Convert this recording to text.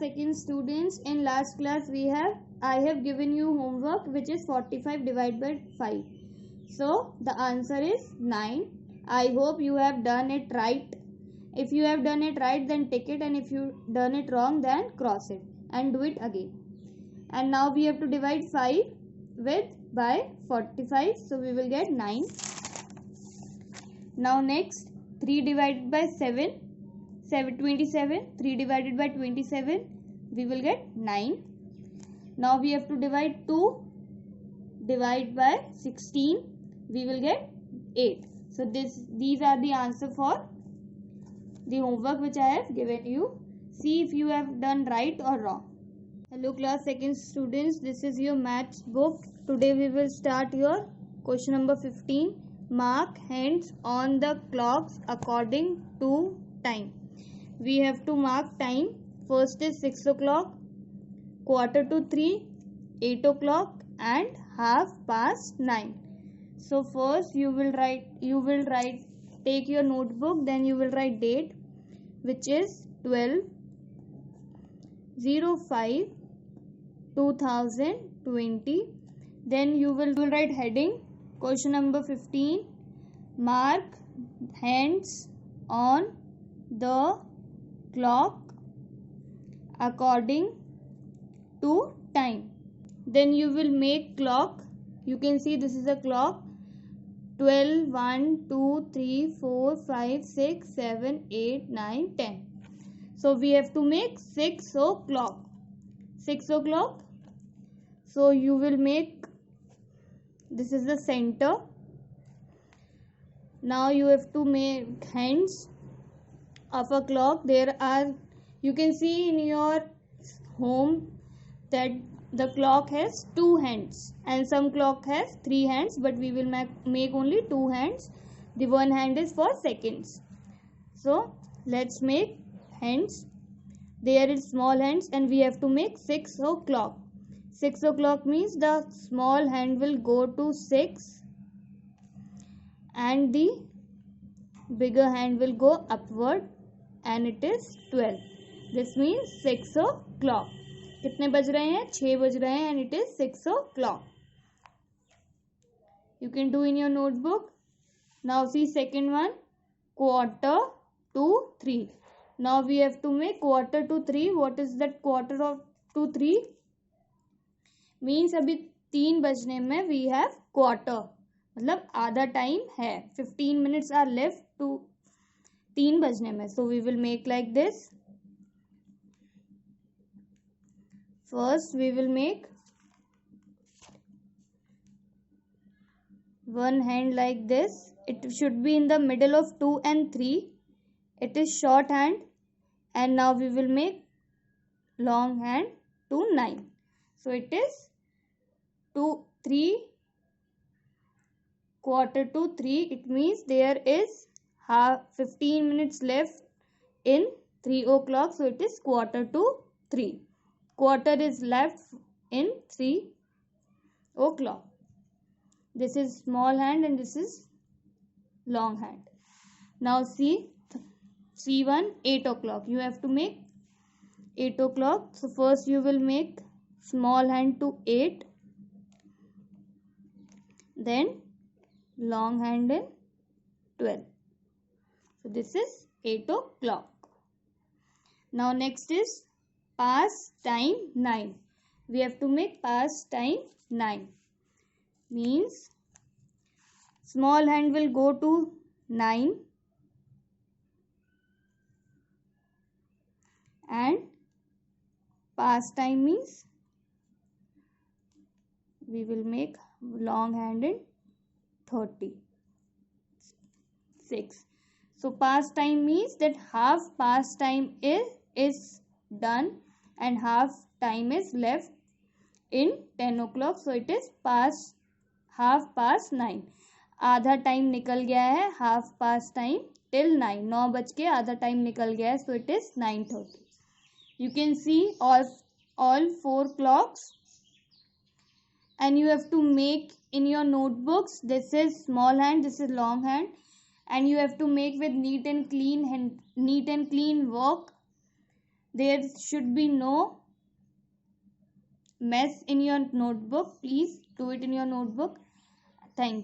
second students, in last class I have given you homework which is 45 divided by 5. So the answer is 9. I hope you have done it right. If you have done it right, then tick it, and if you done it wrong, then cross it and do it again. And now we have to divide 5 by 45, so we will get 9. Now next, 3 divided by 7, 27. 3 divided by 27, we will get 9. Now we have to divide 2 divided by 16, we will get 8. So these are the answer for the homework which I have given you. See if you have done right or wrong. Hello class second students, this is your maths book. Today we will start your question number 15. Mark hands on the clocks according to time. We have to mark time. First is 6 o'clock, quarter to 3, 8 o'clock and half past 9. So first you will write, take your notebook, then you will write date, which is 12/05/2020. Then you will write heading, question number 15, mark hands on the clock according to time. Then you will make clock. You can see this is a clock. 12, 1, 2, 3, 4, 5, 6, 7, 8, 9, 10. So we have to make 6 o'clock. 6 o'clock. So you will make, this is the center. Now you have to make hands of a clock. There are, you can see in your home that the clock has 2 hands and some clock has 3 hands, but we will make only 2 hands. The one hand is for seconds. So let's make hands. There is small hands and we have to make 6 o'clock. 6 o'clock means the small hand will go to 6 and the bigger hand will go upward and it is 12. This means 6 o'clock. कितने बज रहे हैं? 6 बज रहे हैं and it is 6 o'clock. You can do in your notebook. Now see second one, quarter to 3. Now we have to make quarter to 3. What is that quarter to 3? Means अभी 3 बजने में we have quarter. मतलब आधा time है. 15 minutes are left to 3 बजने में. So we will make like this. First we will make one hand like this. It should be in the middle of 2 and 3. It is short hand. And now we will make long hand to 9. So it is 2, 3, quarter to 3. It means there is 15 minutes left in 3 o'clock. So it is quarter to 3. Quarter is left in 3 o'clock. This is small hand and this is long hand. Now see C1, 8 o'clock. You have to make 8 o'clock. So first you will make small hand to 8. Then long hand in 12. So this is 8 o'clock. Now next is past time 9. We have to make past time 9. Means small hand will go to 9 and past time means we will make long hand in 36. So past time means that half past time is done and half time is left in 10 o'clock. So it is half past 9. आधा time निकल गया है. half past time till 9. 9 बज के आधा time निकल गया है. So it is 9:30. You can see all 4 clocks and you have to make in your notebooks. This is small hand, this is long hand, and you have to make with neat and clean work there should be no mess in your notebook. Please do it in your notebook. Thank you.